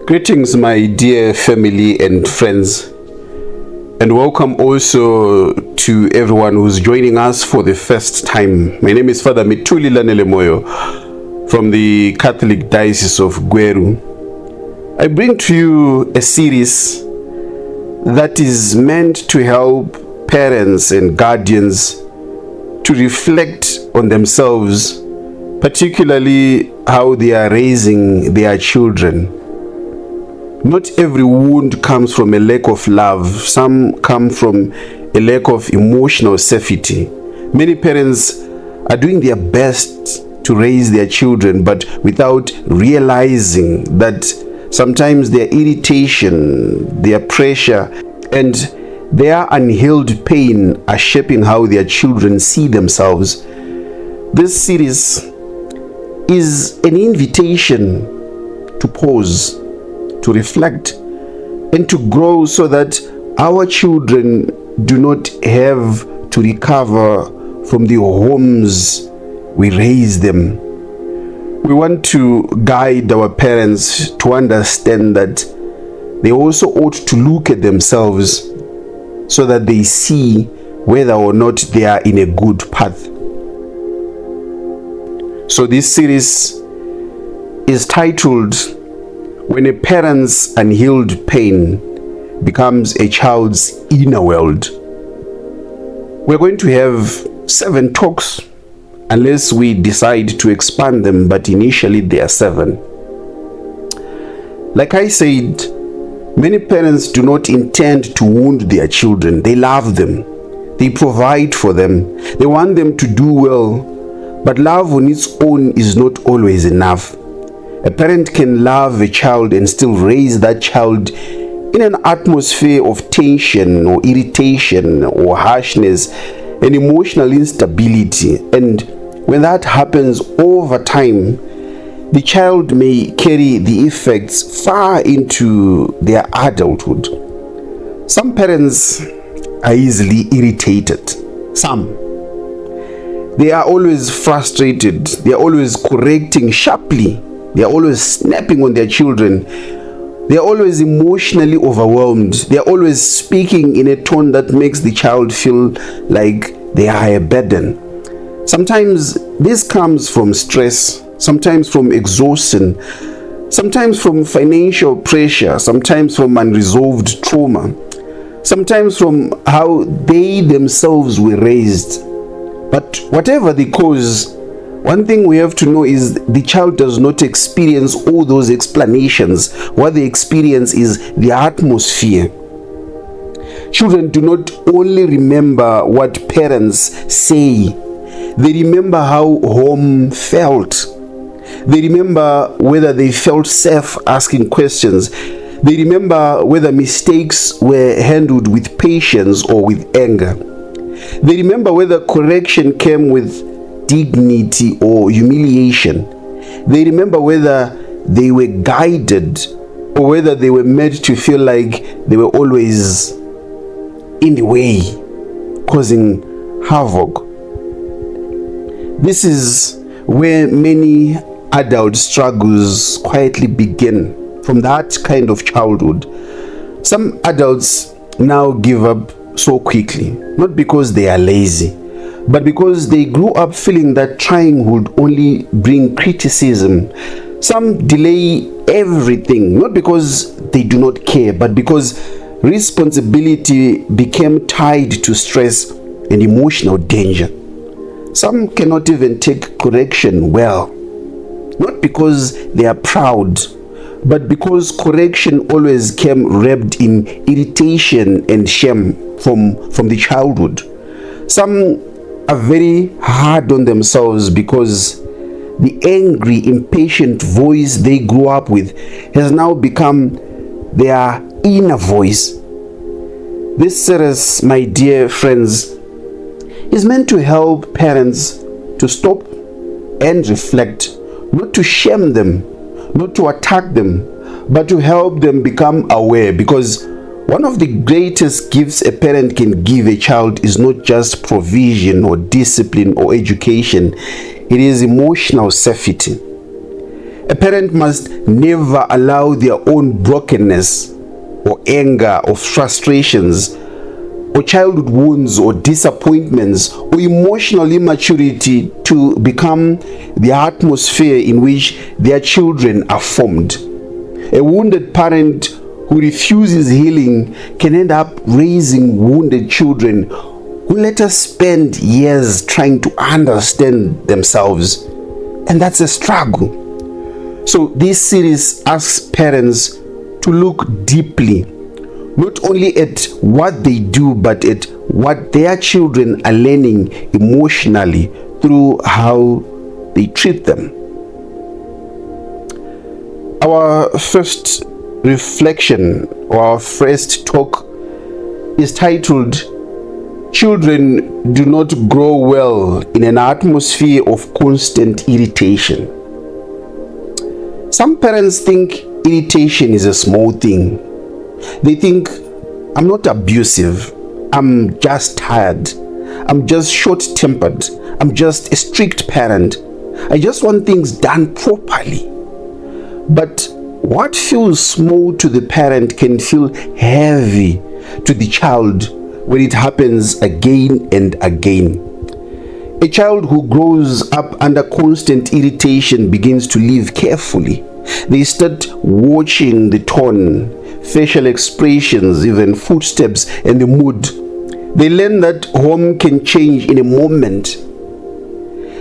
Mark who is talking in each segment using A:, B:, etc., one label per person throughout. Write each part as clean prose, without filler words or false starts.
A: Greetings, my dear family and friends, and welcome also to everyone who's joining us for the first time. My name is Father Mituli Lanelemoyo from the Catholic Diocese of Gweru. I bring to you a series that is meant to help parents and guardians to reflect on themselves, particularly how they are raising their children. Not every wound comes from a lack of love. Some come from a lack of emotional safety. Many parents are doing their best to raise their children, but without realizing that sometimes their irritation, their pressure, and their unhealed pain are shaping how their children see themselves. This series is an invitation to pause, to reflect, and to grow so that our children do not have to recover from the homes we raise them. We want to guide our parents to understand that they also ought to look at themselves so that they see whether or not they are in a good path. So this series is titled When a Parent's Unhealed Pain Becomes a Child's Inner World. We're going to have 7 talks unless we decide to expand them, but initially there are 7. Like I said, many parents do not intend to wound their children. They love them. They provide for them. They want them to do well. But love on its own is not always enough. A parent can love a child and still raise that child in an atmosphere of tension or irritation or harshness and emotional instability. And when that happens over time, the child may carry the effects far into their adulthood. Some parents are easily irritated. They are always frustrated. They are always correcting sharply. They are always snapping on their children. They are always emotionally overwhelmed. They are always speaking in a tone that makes the child feel like they are a burden. Sometimes this comes from stress, sometimes from exhaustion, sometimes from financial pressure, sometimes from unresolved trauma, sometimes from how they themselves were raised. But whatever the cause, one thing we have to know is the child does not experience all those explanations. What they experience is the atmosphere. Children do not only remember what parents say, they remember how home felt. They remember whether they felt safe asking questions. They remember whether mistakes were handled with patience or with anger. They remember whether correction came with dignity or humiliation. They remember whether they were guided or whether they were made to feel like they were always in the way, causing havoc. This is where many adult struggles quietly begin, from that kind of childhood. Some adults now give up so quickly, not because they are lazy, but because they grew up feeling that trying would only bring criticism. Some delay everything, not because they do not care, but because responsibility became tied to stress and emotional danger. Some cannot even take correction well, not because they are proud, but because correction always came wrapped in irritation and shame from the childhood. Some are very hard on themselves because the angry, impatient voice they grew up with has now become their inner voice. This series, my dear friends, is meant to help parents to stop and reflect, not to shame them, not to attack them, but to help them become aware, because one of the greatest gifts a parent can give a child is not just provision or discipline or education. It is emotional safety. A parent must never allow their own brokenness or anger or frustrations or childhood wounds or disappointments or emotional immaturity to become the atmosphere in which their children are formed. A wounded parent who refuses healing can end up raising wounded children who later spend years trying to understand themselves. And that's a struggle. So this series asks parents to look deeply, not only at what they do, but at what their children are learning emotionally through how they treat them. Our first reflection, or our first talk, is titled, Children Do Not Grow Well in an Atmosphere of Constant Irritation. Some parents think irritation is a small thing. They think, I'm not abusive, I'm just tired, I'm just short-tempered, I'm just a strict parent, I just want things done properly. But what feels small to the parent can feel heavy to the child when it happens again and again. A child who grows up under constant irritation begins to live carefully. They start watching the tone, facial expressions, even footsteps, and the mood. They learn that home can change in a moment.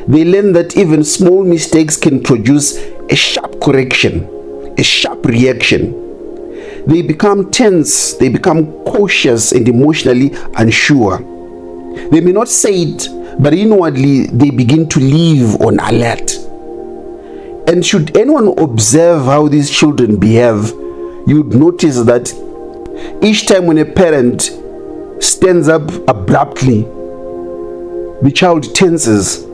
A: They learn that even small mistakes can produce a sharp correction, a sharp reaction. They become tense, they become cautious and emotionally unsure. They may not say it, but inwardly they begin to live on alert. And should anyone observe how these children behave, you'd notice that each time when a parent stands up abruptly, the child tenses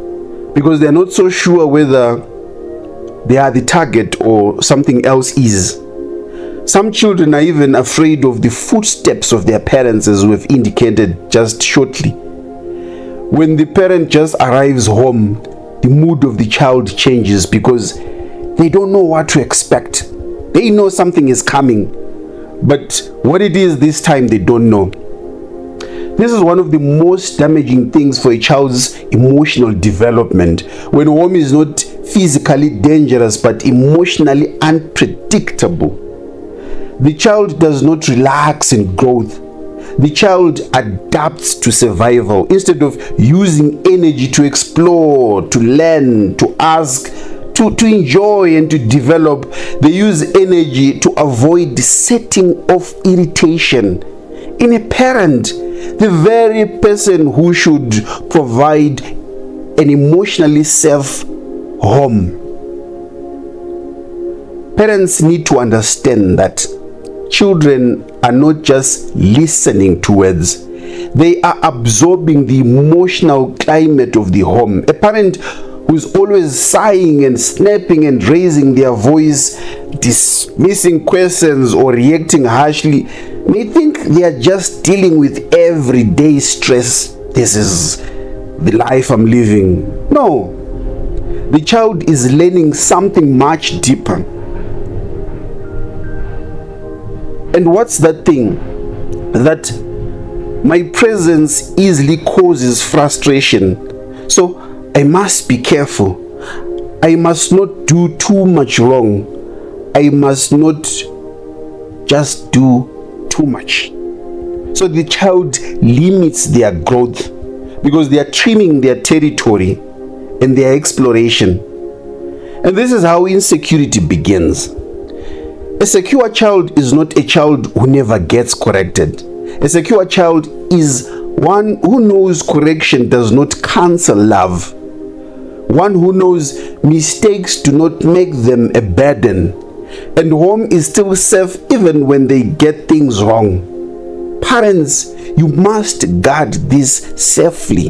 A: because they're not so sure whether they are the target or something else is. Some children are even afraid of the footsteps of their parents, as we've indicated just shortly. When the parent just arrives home, the mood of the child changes because they don't know what to expect. They know something is coming, but what it is this time they don't know. This is one of the most damaging things for a child's emotional development, when home is not physically dangerous but emotionally unpredictable. The child does not relax in growth. The child adapts to survival instead of using energy to explore, to learn, to ask, to enjoy and to develop. They use energy to avoid the setting of irritation. In a parent, the very person who should provide an emotionally safe home. Parents need to understand that children are not just listening to words, they are absorbing the emotional climate of the home. A parent who's always sighing and snapping and raising their voice, dismissing questions or reacting harshly, may think they are just dealing with everyday stress. This is the life I'm living. No, the child is learning something much deeper. And what's that thing? That my presence easily causes frustration. So I must be careful. I must not do too much wrong. I must not just do too much. So the child limits their growth because they are trimming their territory and their exploration. And this is how insecurity begins. A secure child is not a child who never gets corrected. A secure child is one who knows correction does not cancel love. One who knows mistakes do not make them a burden. And home is still safe even when they get things wrong. Parents, you must guard this safely.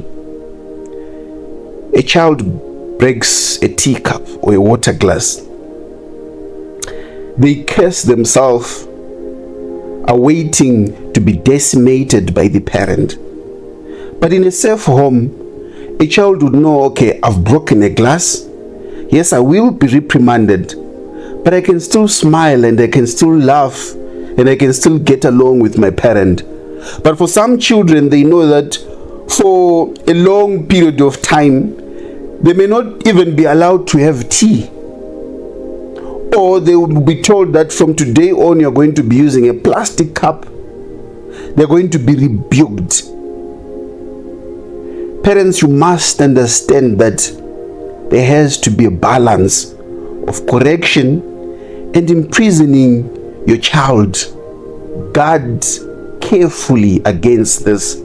A: A child breaks a teacup or a water glass. They curse themselves, awaiting to be decimated by the parent. But in a safe home, a child would know, okay, I've broken a glass. Yes, I will be reprimanded, but I can still smile and I can still laugh and I can still get along with my parent. But for some children, they know that for a long period of time, they may not even be allowed to have tea. Or they will be told that from today on, you're going to be using a plastic cup. They're going to be rebuked. Parents, you must understand that there has to be a balance of correction and imprisoning your child. Guard carefully against this.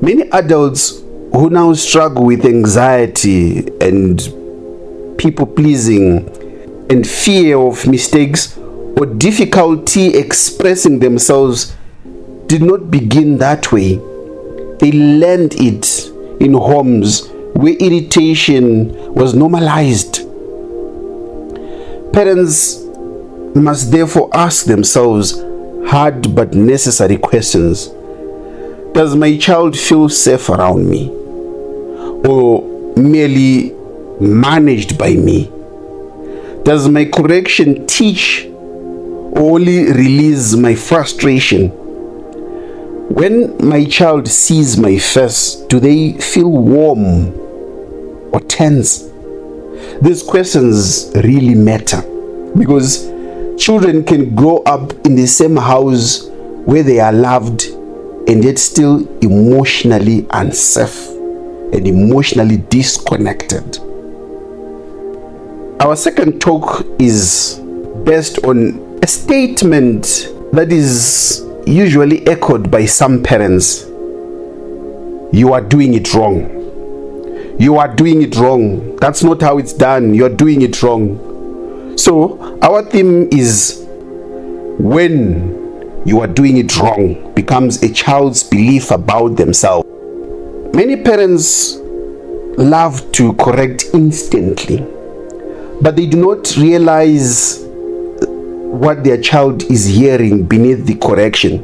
A: Many adults who now struggle with anxiety and people pleasing and fear of mistakes or difficulty expressing themselves did not begin that way. They learned it in homes where irritation was normalized. Parents must therefore ask themselves hard but necessary questions. Does my child feel safe around me, or merely managed by me? Does my correction teach or only release my frustration? When my child sees my face, do they feel warm or tense? These questions really matter, because children can grow up in the same house where they are loved and yet still emotionally unsafe and emotionally disconnected. Our second talk is based on a statement that is usually echoed by some parents. You are doing it wrong. You are doing it wrong. That's not how it's done. You're doing it wrong. So our theme is when you are doing it wrong becomes a child's belief about themselves. Many parents love to correct instantly, but they do not realize what their child is hearing beneath the correction.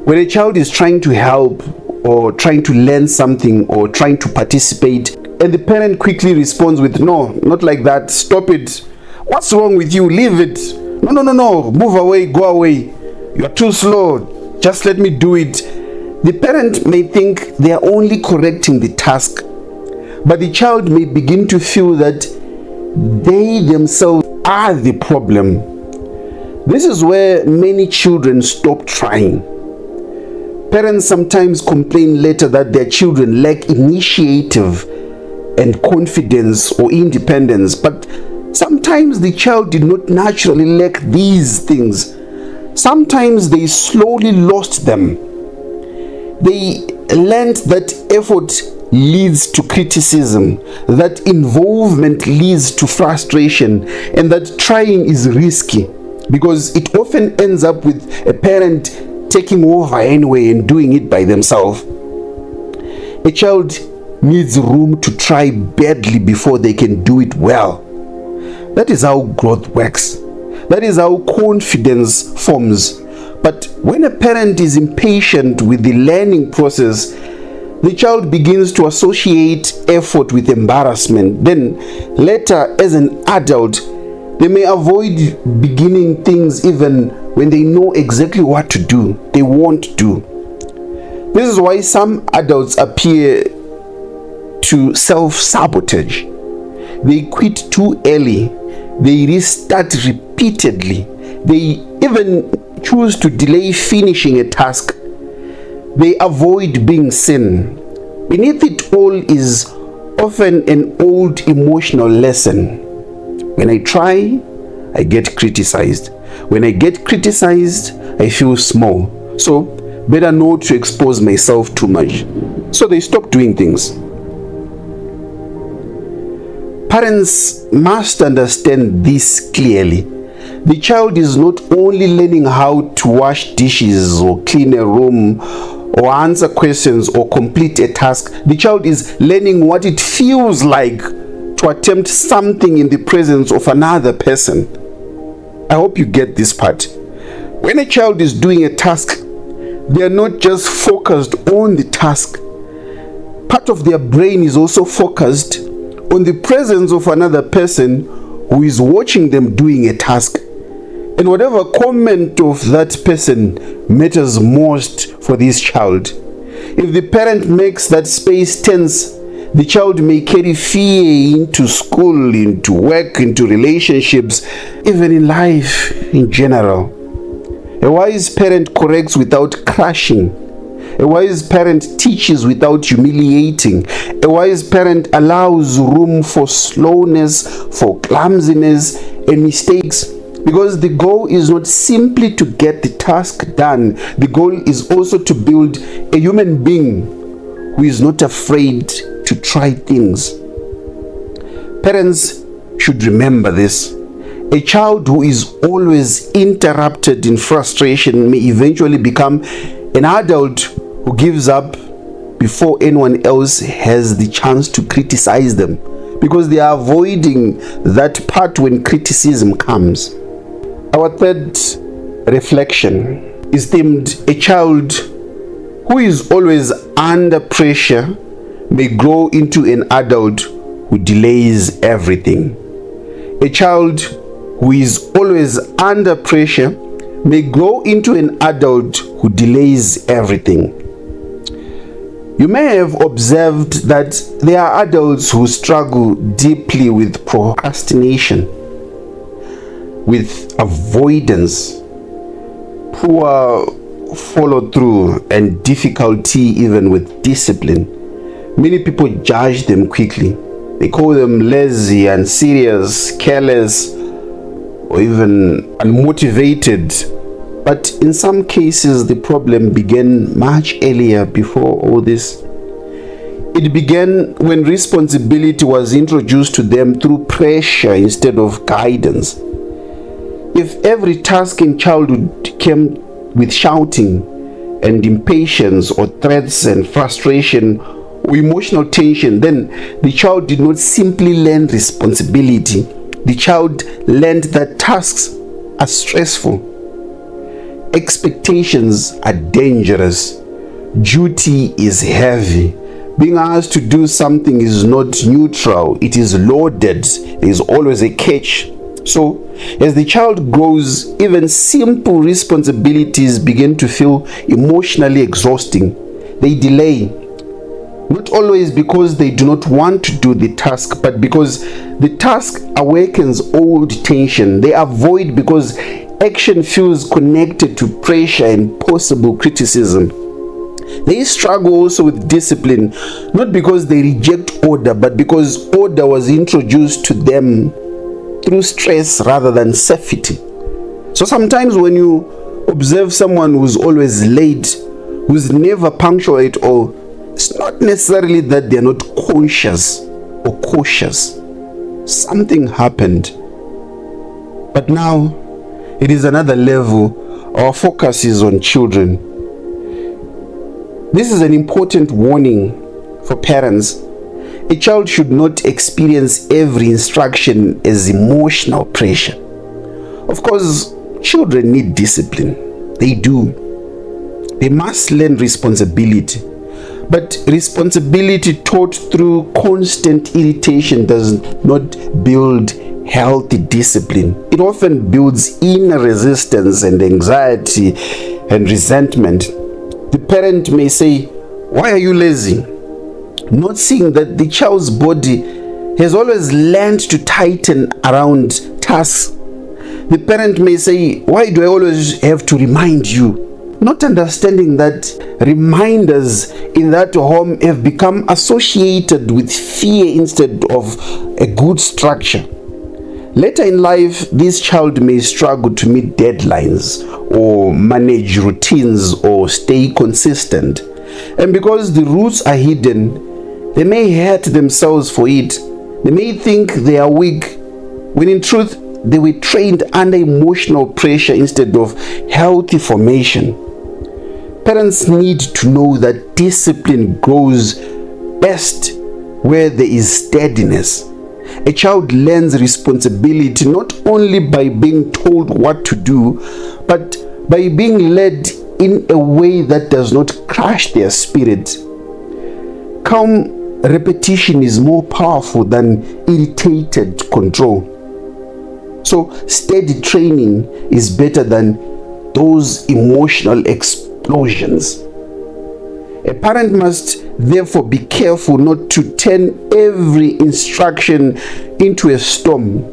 A: When a child is trying to help or trying to learn something or trying to participate, and the parent quickly responds with, no, not like that, stop it, what's wrong with you, leave it, no, move away, go away, you're too slow, just let me do it. The parent may think they are only correcting the task, but the child may begin to feel that they themselves are the problem. This is where many children stop trying. Parents sometimes complain later that their children lack initiative and confidence or independence, but sometimes the child did not naturally lack these things. Sometimes they slowly lost them. They learned that effort leads to criticism, that involvement leads to frustration, and that trying is risky, because it often ends up with a parent taking over anyway and doing it by themselves. A child needs room to try badly before they can do it well. That is how growth works. That is how confidence forms. But when a parent is impatient with the learning process, the child begins to associate effort with embarrassment. Then later, as an adult, they may avoid beginning things even when they know exactly what to do. They won't do. This is why some adults appear to self-sabotage. They quit too early. They restart repeatedly. They even choose to delay finishing a task. They avoid being seen. Beneath it all is often an old emotional lesson. When I try, I get criticized. When I get criticized, I feel small. So, better not to expose myself too much. So they stop doing things. Parents must understand this clearly. The child is not only learning how to wash dishes or clean a room or answer questions or complete a task. The child is learning what it feels like to attempt something in the presence of another person. I hope you get this part. When a child is doing a task, they are not just focused on the task. Part of their brain is also focused on the presence of another person who is watching them doing a task. And whatever comment of that person matters most for this child. If the parent makes that space tense, the child may carry fear into school, into work, into relationships, even in life in general. A wise parent corrects without crushing. A wise parent teaches without humiliating. A wise parent allows room for slowness, for clumsiness, and mistakes. Because the goal is not simply to get the task done. The goal is also to build a human being who is not afraid to try things. Parents should remember this. A child who is always interrupted in frustration may eventually become an adult who gives up before anyone else has the chance to criticize them, because they are avoiding that part when criticism comes. Our third reflection is themed: a child who is always under pressure may grow into an adult who delays everything. A child who is always under pressure may grow into an adult who delays everything. You may have observed that there are adults who struggle deeply with procrastination, with avoidance, poor follow through, and difficulty even with discipline. Many people judge them quickly. They call them lazy, unserious, careless, or even unmotivated. But in some cases, the problem began much earlier before all this. It began when responsibility was introduced to them through pressure instead of guidance. If every task in childhood came with shouting and impatience, or threats and frustration, or emotional tension, then the child did not simply learn responsibility. The child learned that tasks are stressful. Expectations are dangerous. Duty is heavy. Being asked to do something is not neutral, it is loaded. There is always a catch. So, as the child grows, even simple responsibilities begin to feel emotionally exhausting. They delay, not always because they do not want to do the task, but because the task awakens old tension. They avoid because action feels connected to pressure and possible criticism. They struggle also with discipline, not because they reject order, but because order was introduced to them through stress rather than safety. So sometimes when you observe someone who's always late, who's never punctual at all, it's not necessarily that they're not conscious or cautious. Something happened. But now it is another level. Our focus is on children. This is an important warning for parents. A child should not experience every instruction as emotional pressure. Of course, children need discipline. They do. They must learn responsibility. But responsibility taught through constant irritation does not build healthy discipline. It often builds inner resistance and anxiety and resentment. The parent may say, "Why are you lazy?" Not seeing that the child's body has always learned to tighten around tasks. The parent may say, "Why do I always have to remind you?" Not understanding that reminders in that home have become associated with fear instead of a good structure. Later in life, this child may struggle to meet deadlines or manage routines or stay consistent. And because the roots are hidden, they may hurt themselves for it. They may think they are weak, when in truth, they were trained under emotional pressure instead of healthy formation. Parents need to know that discipline grows best where there is steadiness. A child learns responsibility not only by being told what to do, but by being led in a way that does not crush their spirit. Calm repetition is more powerful than irritated control. So steady training is better than those emotional explosions. A parent must therefore be careful not to turn every instruction into a storm,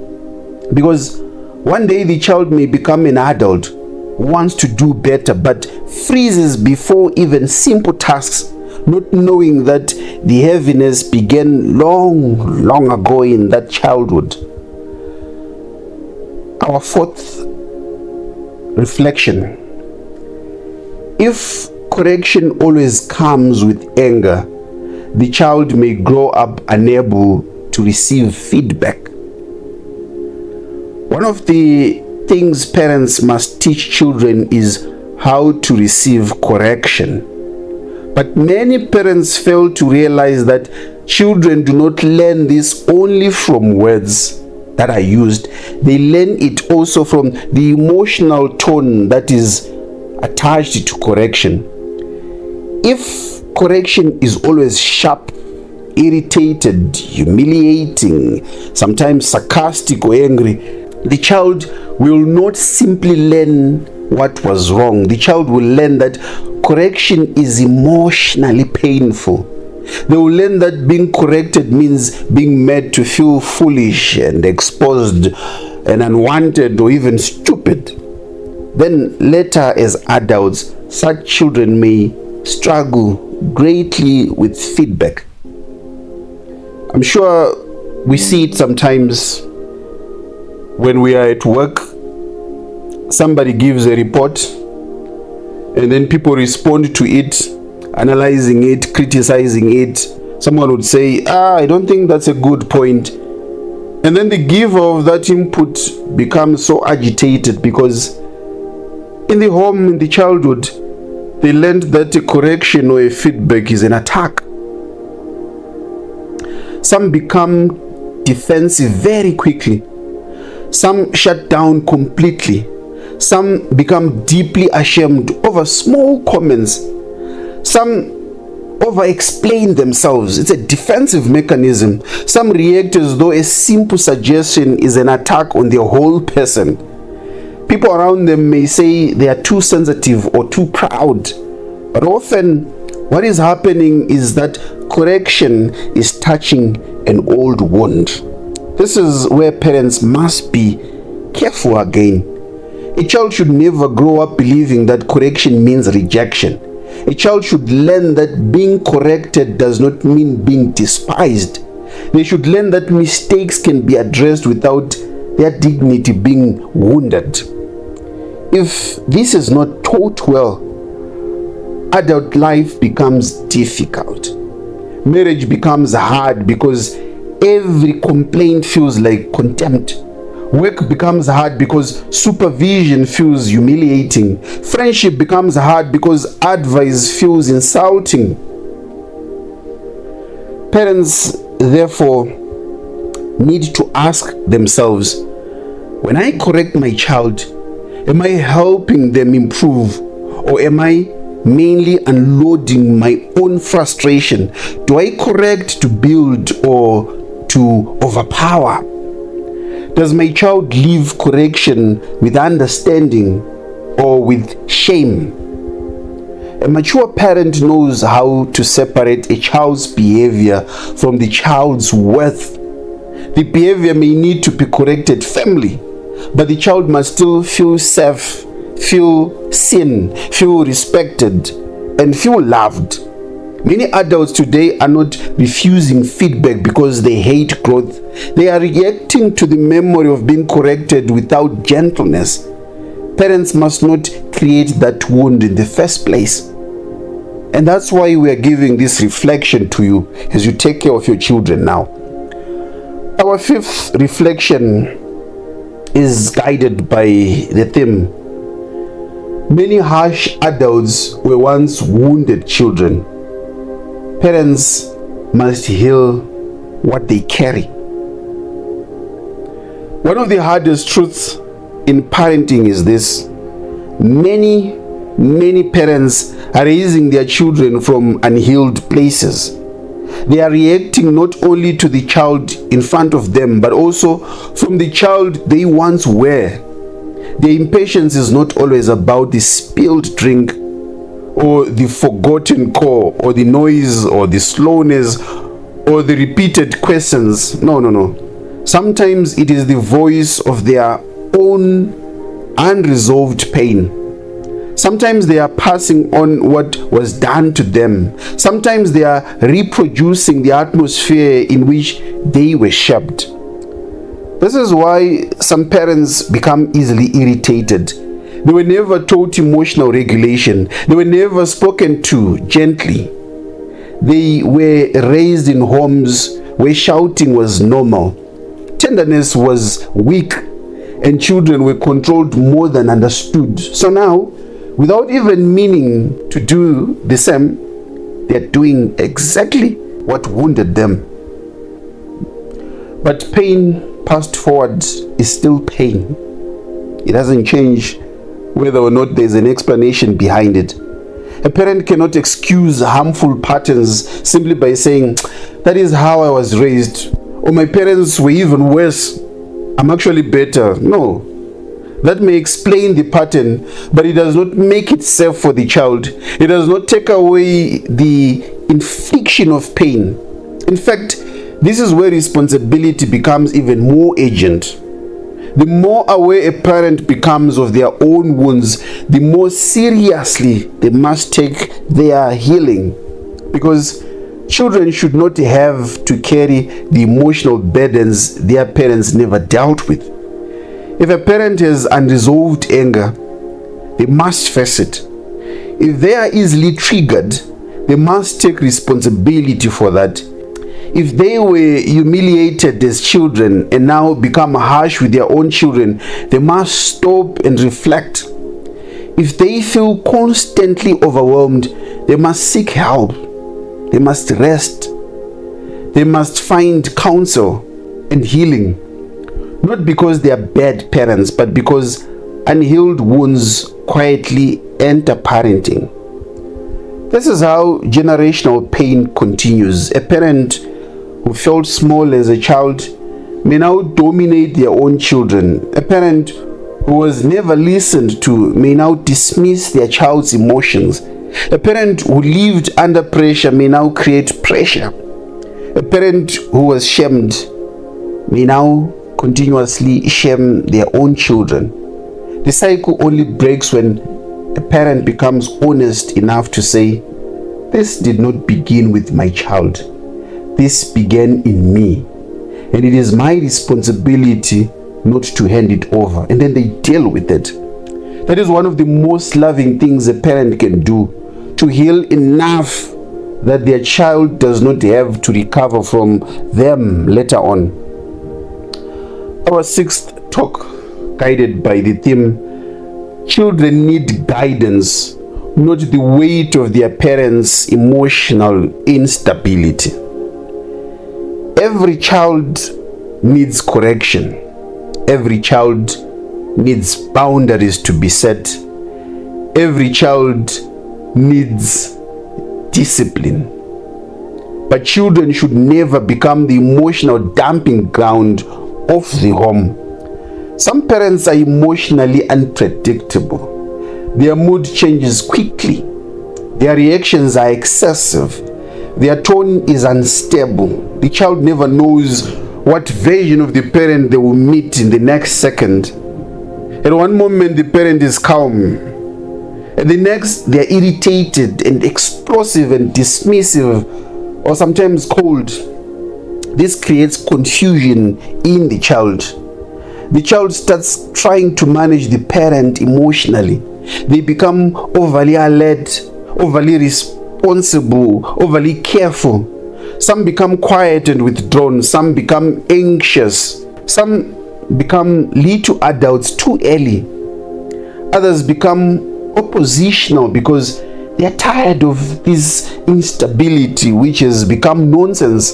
A: because one day the child may become an adult who wants to do better but freezes before even simple tasks, not knowing that the heaviness began long ago in that childhood. Our fourth reflection: if correction always comes with anger, the child may grow up unable to receive feedback. One of the things parents must teach children is how to receive correction. But many parents fail to realize that children do not learn this only from words that are used. They learn it also from the emotional tone that is attached to correction. If correction is always sharp, irritated, humiliating, sometimes sarcastic or angry, the child will not simply learn what was wrong. The child will learn that correction is emotionally painful. They will learn that being corrected means being made to feel foolish and exposed and unwanted or even stupid. Then later, as adults, such children may struggle greatly with feedback. I'm sure we see it sometimes when we are at work. Somebody gives a report and then people respond to it, analyzing it, criticizing it. Someone would say, I don't think that's a good point. And then the giver of that input becomes so agitated because in the home, in the childhood, they learned that a correction or a feedback is an attack. Some become defensive very quickly. Some shut down completely. Some become deeply ashamed over small comments. Some over-explain themselves. It's a defensive mechanism. Some react as though a simple suggestion is an attack on their whole person. People around them may say they are too sensitive or too proud. But often, what is happening is that correction is touching an old wound. This is where parents must be careful again. A child should never grow up believing that correction means rejection. A child should learn that being corrected does not mean being despised. They should learn that mistakes can be addressed without their dignity being wounded. If this is not taught well, adult life becomes difficult. Marriage becomes hard because every complaint feels like contempt. Work becomes hard because supervision feels humiliating. Friendship becomes hard because advice feels insulting. Parents, therefore, need to ask themselves, when I correct my child, am I helping them improve, or am I mainly unloading my own frustration? Do I correct to build or to overpower? Does my child leave correction with understanding or with shame? A mature parent knows how to separate a child's behavior from the child's worth. The behavior may need to be corrected firmly, but the child must still feel safe, feel seen, feel respected, and feel loved. Many adults today are not refusing feedback because they hate growth. They are reacting to the memory of being corrected without gentleness. Parents must not create that wound in the first place. And that's why we are giving this reflection to you as you take care of your children now. Our fifth reflection is guided by the theme: many harsh adults were once wounded children. Parents must heal what they carry. One of the hardest truths in parenting is this: many parents are raising their children from unhealed places. they are reacting not only to the child in front of them, but also from the child they once were. Their impatience is not always about the spilled drink or the forgotten call or the noise or the slowness or the repeated questions. No. Sometimes it is the voice of their own unresolved pain. Sometimes they are passing on what was done to them. Sometimes they are reproducing the atmosphere in which they were shaped. This is why some parents become easily irritated. They were never taught emotional regulation. They were never spoken to gently. They were raised in homes where shouting was normal, tenderness was weak, and children were controlled more than understood. So now, without even meaning to do the same, they're doing exactly what wounded them. But pain passed forward is still pain. It doesn't change whether or not there's an explanation behind it. A parent cannot excuse harmful patterns simply by saying, that is how I was raised, or my parents were even worse, I'm actually better. No. That may explain the pattern, but it does not make it safe for the child. It does not take away the infliction of pain. In fact, this is where responsibility becomes even more urgent. The more aware a parent becomes of their own wounds, the more seriously they must take their healing. Because children should not have to carry the emotional burdens their parents never dealt with. If a parent has unresolved anger, they must face it. If they are easily triggered, they must take responsibility for that. If they were humiliated as children and now become harsh with their own children, they must stop and reflect. If they feel constantly overwhelmed, they must seek help. They must rest. They must find counsel and healing. Not because they are bad parents, but because unhealed wounds quietly enter parenting. This is how generational pain continues. A parent who felt small as a child may now dominate their own children. A parent who was never listened to may now dismiss their child's emotions. A parent who lived under pressure may now create pressure. A parent who was shamed may now continuously shame their own children. The cycle only breaks when a parent becomes honest enough to say, this did not begin with my child. This began in me, and it is my responsibility not to hand it over. And then they deal with it. That is one of the most loving things a parent can do, to heal enough that their child does not have to recover from them later on. Our sixth talk, guided by the theme, children need guidance, not the weight of their parents' emotional instability. Every child needs correction. Every child needs boundaries to be set. Every child needs discipline. But children should never become the emotional dumping ground of the home. Some parents are emotionally unpredictable. Their mood changes quickly. Their reactions are excessive. Their tone is unstable. The child never knows what version of the parent they will meet in the next second. At one moment, the parent is calm. At the next, they are irritated and explosive and dismissive, or sometimes cold. This creates confusion in the child. The child starts trying to manage the parent emotionally. They become overly alert, overly responsible, overly careful. Some become quiet and withdrawn. Some become anxious. Some become little adults too early. Others become oppositional because they are tired of this instability which has become nonsense.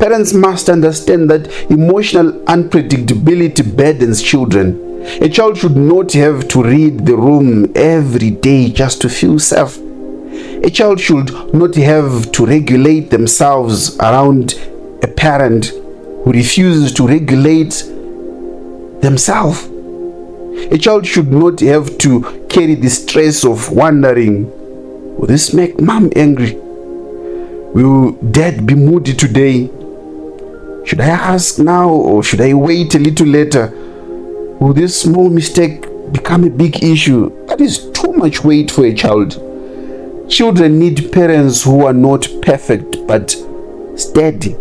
A: Parents must understand that emotional unpredictability burdens children. A child should not have to read the room every day just to feel safe. A child should not have to regulate themselves around a parent who refuses to regulate themselves. A child should not have to carry the stress of wondering, will this make mom angry? Will dad be moody today? Should I ask now or should I wait a little later? Will this small mistake become a big issue? That is too much weight for a child. Children need parents who are not perfect but steady.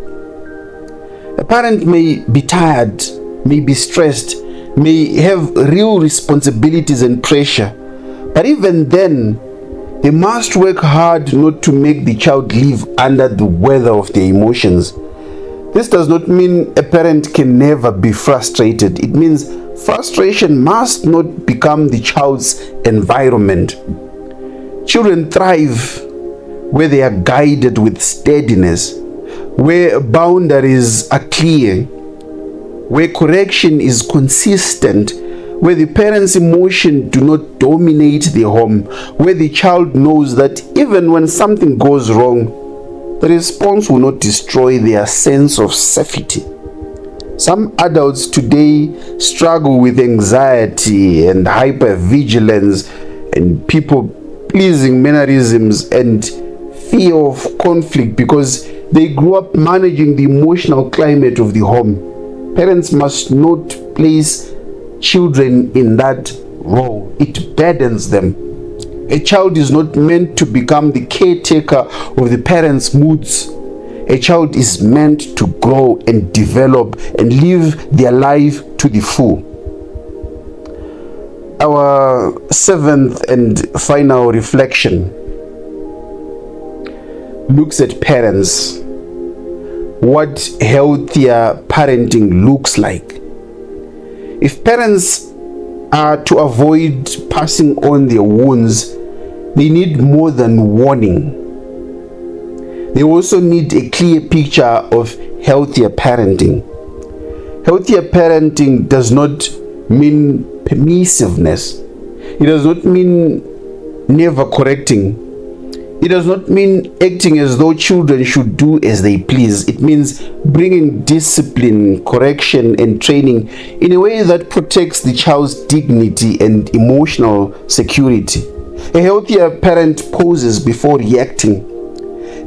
A: A parent may be tired, may be stressed, may have real responsibilities and pressure, but even then, they must work hard not to make the child live under the weather of their emotions. This does not mean a parent can never be frustrated. It means frustration must not become the child's environment. Children thrive where they are guided with steadiness, where boundaries are clear, where correction is consistent, where the parent's emotions do not dominate the home, where the child knows that even when something goes wrong, the response will not destroy their sense of safety. Some adults today struggle with anxiety and hypervigilance and people-pleasing mannerisms and fear of conflict because they grew up managing the emotional climate of the home. Parents must not place children in that role. It burdens them. A child is not meant to become the caretaker of the parents' moods. A child is meant to grow and develop and live their life to the full. Our seventh and final reflection looks at parents, what healthier parenting looks like. If parents are to avoid passing on their wounds, they need more than warning. They also need a clear picture of healthier parenting. Healthier parenting does not mean permissiveness. It does not mean never correcting. It does not mean acting as though children should do as they please. It means bringing discipline, correction, and training in a way that protects the child's dignity and emotional security. A healthier parent pauses before reacting.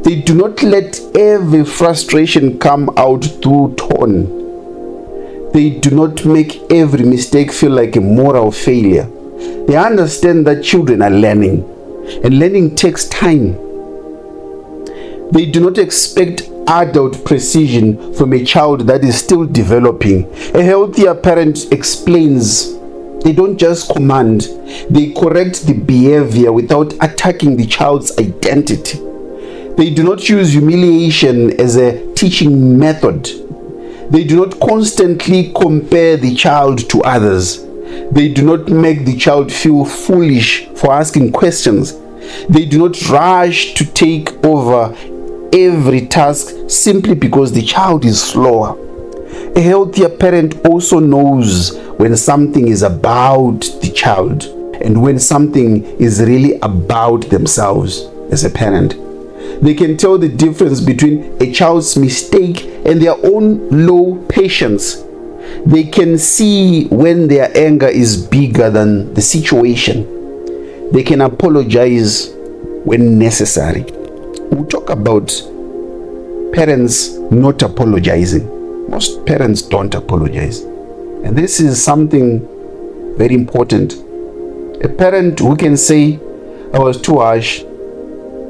A: They do not let every frustration come out through tone. They do not make every mistake feel like a moral failure. They understand that children are learning, and learning takes time. They do not expect adult precision from a child that is still developing. A healthier parent explains. They don't just command. They correct the behavior without attacking the child's identity. They do not use humiliation as a teaching method. They do not constantly compare the child to others. They do not make the child feel foolish for asking questions. They do not rush to take over every task simply because the child is slower. A healthier parent also knows when something is about the child and when something is really about themselves as a parent. They can tell the difference between a child's mistake and their own low patience. They can see when their anger is bigger than the situation. They can apologize when necessary. We'll talk about parents not apologizing. Most parents don't apologize. And this is something very important. A parent who can say, I was too harsh,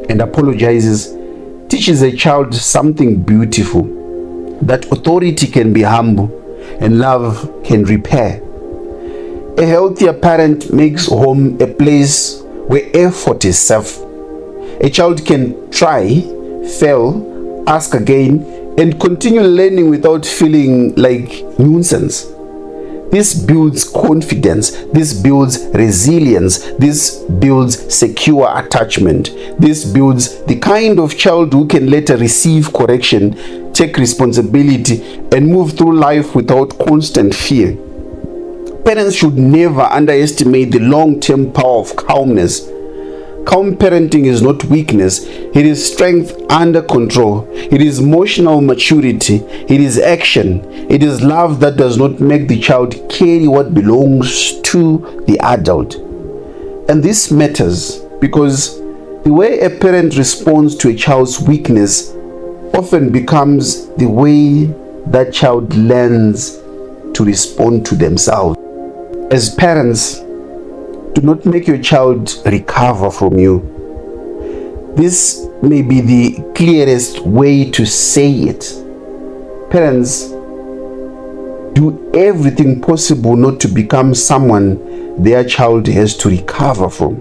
A: and apologizes, teaches a child something beautiful, that authority can be humble and love can repair. A healthier parent makes home a place where effort is safe. A child can try, fail, ask again, and continue learning without feeling like nuisance. This builds confidence, this builds resilience, this builds secure attachment, this builds the kind of child who can later receive correction, take responsibility, and move through life without constant fear. Parents should never underestimate the long-term power of calmness. Calm parenting is not weakness, it is strength under control. It is emotional maturity. It is action. It is love that does not make the child carry what belongs to the adult. And this matters because the way a parent responds to a child's weakness often becomes the way that child learns to respond to themselves. As parents, do not make your child recover from you. This may be the clearest way to say it. Parents, do everything possible not to become someone their child has to recover from.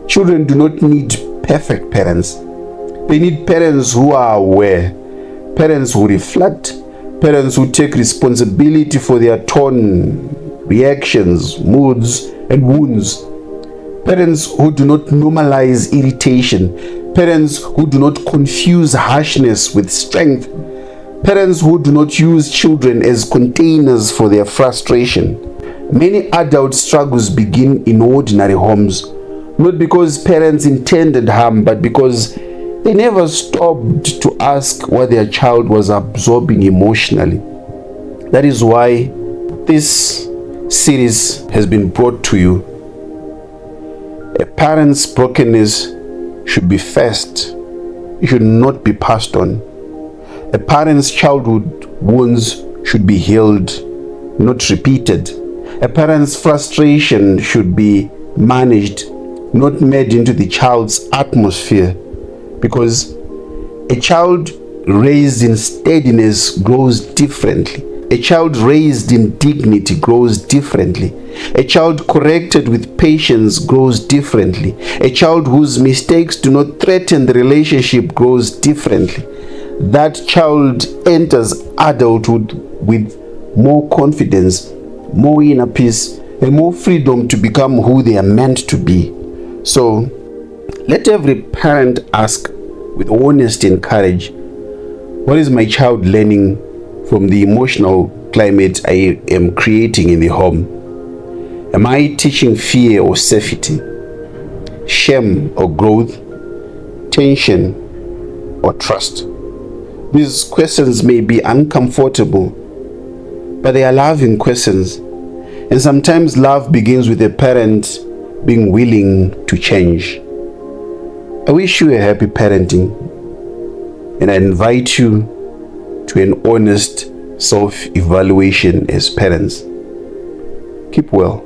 A: Children do not need perfect parents. They need parents who are aware, parents who reflect, parents who take responsibility for their tone, reactions, moods, and wounds. Parents who do not normalize irritation. Parents who do not confuse harshness with strength. Parents who do not use children as containers for their frustration. Many adult struggles begin in ordinary homes, not because parents intended harm, but because they never stopped to ask what their child was absorbing emotionally. That is why this series has been brought to you. A parent's brokenness should be faced. It should not be passed on. A parent's childhood wounds should be healed, not repeated. A parent's frustration should be managed, not made into the child's atmosphere, because a child raised in steadiness grows differently. A child raised in dignity grows differently. A child corrected with patience grows differently. A child whose mistakes do not threaten the relationship grows differently. That child enters adulthood with more confidence, more inner peace, and more freedom to become who they are meant to be. So, let every parent ask with honesty and courage, what is my child learning from the emotional climate I am creating in the home? Am I teaching fear or safety, shame or growth, tension or trust? These questions may be uncomfortable, but they are loving questions. And sometimes love begins with a parent being willing to change. I wish you a happy parenting, and I invite you to an honest self-evaluation as parents. Keep well.